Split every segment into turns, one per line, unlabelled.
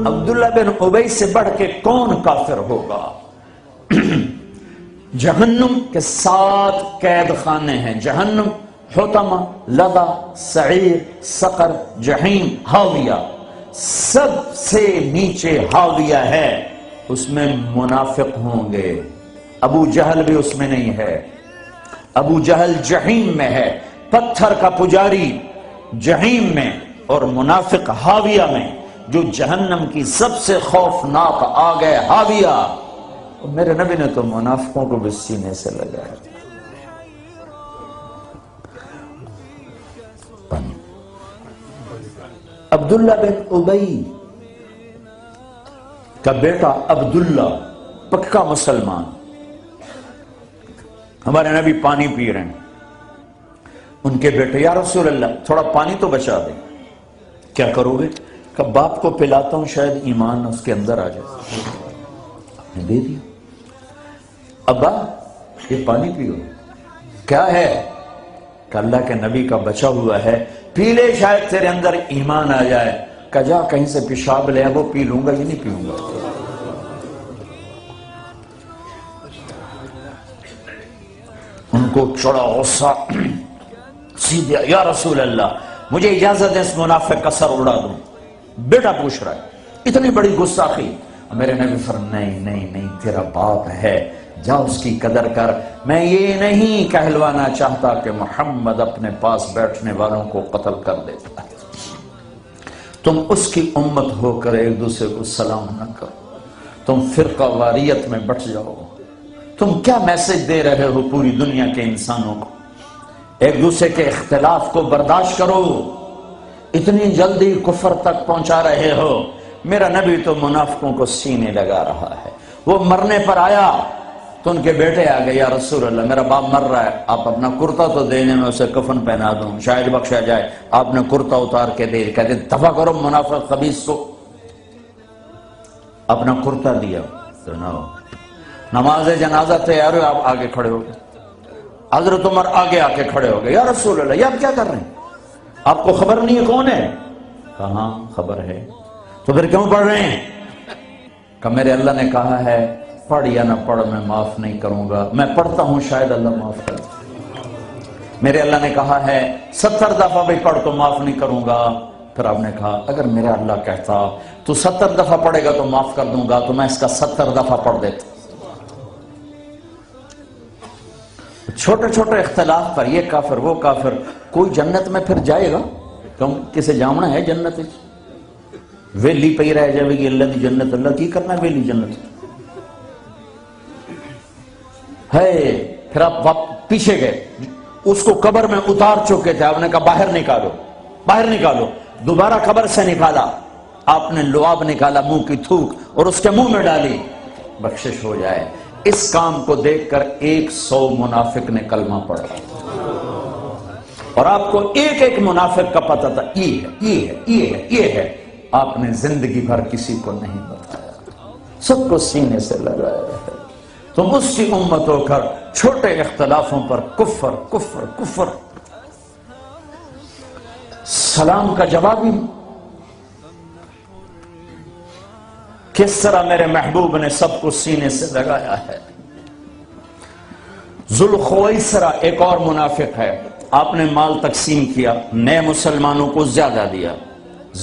عبداللہ بن ابی سے بڑھ کے کون کافر ہوگا؟ جہنم کے 7 قید خانے ہیں، جہنم، حطمہ، لظہ، سعیر، سقر، جہیم، ہاویہ۔ سب سے نیچے ہاویہ ہے، اس میں منافق ہوں گے۔ ابو جہل بھی اس میں نہیں ہے، ابو جہل جہیم میں ہے، پتھر کا پجاری جہیم میں، اور منافق ہاویہ میں، جو جہنم کی سب سے خوفناک آگ ہے ہاویہ۔ میرے نبی نے تو منافقوں کو بھی سینے سے لگایا۔ عبداللہ بن ابی کا بیٹا عبداللہ پکا مسلمان، ہمارے نبی پانی پی رہے ہیں، ان کے بیٹے یا رسول اللہ تھوڑا پانی تو بچا دیں۔ کیا کرو گے؟ کہ باپ کو پلاتا ہوں شاید ایمان اس کے اندر آ جائے۔ آپ نے دے دیا، ابا یہ پانی پیو۔ کیا ہے؟ کہ اللہ کے نبی کا بچا ہوا ہے، پی لے شاید تیرے اندر ایمان آ جائے۔ کہ جا کہیں سے پیشاب لے وہ پی لوں گا، یہ نہیں پیوں گا۔ ان کو چڑا غصہ، سیدھے یا رسول اللہ مجھے اجازت ہے اس منافق کا سر اڑا دوں، بیٹا پوچھ رہا ہے، اتنی بڑی گستاخی۔ میرے نبی فرمایا نہیں نہیں نہیں، تیرا باپ ہے، جا اس کی قدر کر۔ میں یہ نہیں کہلوانا چاہتا کہ محمد اپنے پاس بیٹھنے والوں کو قتل کر دیتا ہے۔ تم اس کی امت ہو کر ایک دوسرے کو سلام نہ کرو، تم فرقہ واریت میں بٹ جاؤ۔ تم کیا میسج دے رہے ہو پوری دنیا کے انسانوں کو؟ ایک دوسرے کے اختلاف کو برداشت کرو، اتنی جلدی کفر تک پہنچا رہے ہو۔ میرا نبی تو منافقوں کو سینے لگا رہا ہے۔ وہ مرنے پر آیا تو ان کے بیٹے آ گئے، یا رسول اللہ میرا باپ مر رہا ہے، آپ اپنا کرتا تو دینے میں اسے کفن پہنا دوں، شاید بخشا جائے۔ آپ نے کرتا اتار کے دے، کہتے دفع کرو منافق خبیث کو۔ اپنا کرتا دیا، نماز جنازہ تیار ہو، آپ آگے کھڑے ہو گئے۔ حضرت عمر آگے آ کے کھڑے ہو گئے، یا رسول اللہ یہ آپ کیا کر رہے ہیں؟ آپ کو خبر نہیں ہے کون ہے؟ کہاں خبر ہے، تو پھر کیوں پڑھ رہے ہیں؟ کہ میرے اللہ نے کہا ہے پڑھ یا نہ پڑھ میں معاف نہیں کروں گا، میں پڑھتا ہوں شاید اللہ معاف کر دے۔ میرے اللہ نے کہا ہے 70 دفعہ بھی پڑھ تو معاف نہیں کروں گا۔ پھر آپ نے کہا اگر میرا اللہ کہتا تو 70 دفعہ پڑھے گا تو معاف کر دوں گا، تو میں اس کا 70 دفعہ پڑھ دیتا۔ چھوٹے چھوٹے اختلاف پر یہ کافر وہ کافر، کوئی جنت میں پھر جائے گا؟ کیوں کسے جامنا ہے جنت؟ ویلی پہ ہی رہ جائے گی اللہ دی جنت، اللہ کی کرنا ہے ویلی جنت ہے۔ پھر آپ پیچھے گئے، اس کو قبر میں اتار چکے تھے، آپ نے کہا باہر نکالو، باہر نکالو۔ دوبارہ قبر سے نکالا، آپ نے لعاب نکالا، منہ کی تھوک اور اس کے منہ میں ڈالی، بخشش ہو جائے۔ اس کام کو دیکھ کر 100 منافق نے کلمہ پڑھا، اور آپ کو ایک ایک منافق کا پتہ تھا، یہ ہے یہ ہے یہ ہے یہ ہے۔ آپ نے زندگی بھر کسی کو نہیں بتایا، سب کو سینے سے لگایا ہے۔ تم اس کی امت ہو کر چھوٹے اختلافوں پر کفر کفر کفر۔ سلام کا جواب ہی کس طرح میرے محبوب نے سب کو سینے سے لگایا ہے۔ ذوالخویسرہ ایک اور منافق ہے، آپ نے مال تقسیم کیا، نئے مسلمانوں کو زیادہ دیا،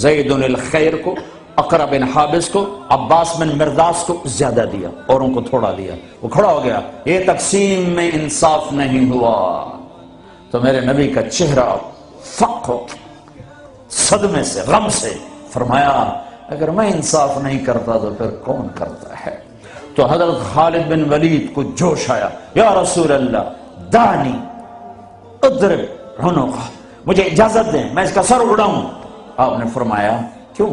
زید الخیر کو، اقرا بن حابس کو، عباس بن مرداس کو زیادہ دیا، اوروں کو تھوڑا دیا۔ وہ کھڑا ہو گیا، یہ تقسیم میں انصاف نہیں ہوا۔ تو میرے نبی کا چہرہ فق ہو، صدمے سے غم سے، فرمایا اگر میں انصاف نہیں کرتا تو پھر کون کرتا ہے؟ تو حضرت خالد بن ولید کو جوش آیا، یا رسول اللہ دانی اضرب عنقہ، مجھے اجازت دیں میں اس کا سر اڑاؤں۔ آپ نے فرمایا کیوں؟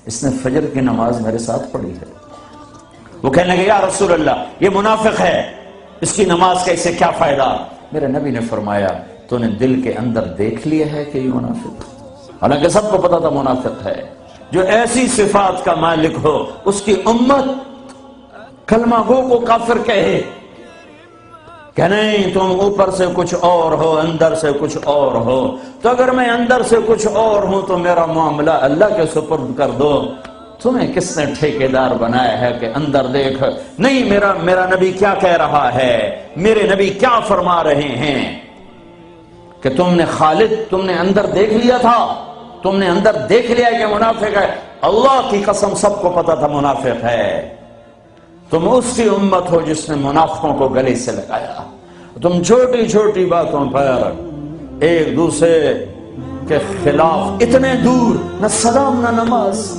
اس نے فجر کی نماز میرے ساتھ پڑھی ہے۔ وہ کہنے لگے یا رسول اللہ یہ منافق ہے، اس کی نماز کا اسے کیا فائدہ؟ میرے نبی نے فرمایا تو نے دل کے اندر دیکھ لیا ہے کہ یہ منافق، حالانکہ سب کو پتا تھا منافق ہے۔ جو ایسی صفات کا مالک ہو اس کی امت کلمہ گو کو کافر کہے، کہ نہیں تم اوپر سے کچھ اور ہو اندر سے کچھ اور ہو، تو اگر میں اندر سے کچھ اور ہوں تو میرا معاملہ اللہ کے سپرد کر دو۔ تمہیں کس نے ٹھیکیدار بنایا ہے کہ اندر دیکھ؟ نہیں، میرا نبی کیا کہہ رہا ہے، میرے نبی کیا فرما رہے ہیں کہ تم نے خالد، تم نے اندر دیکھ لیا تھا، تم نے اندر دیکھ لیا کہ منافق ہے۔ اللہ کی قسم سب کو پتا تھا منافق ہے۔ تم اس کی امت ہو جس نے منافقوں کو گلے سے لگایا۔ تم چھوٹی چھوٹی باتوں پر ایک دوسرے کے خلاف اتنے دور، نہ سلام نہ نماز،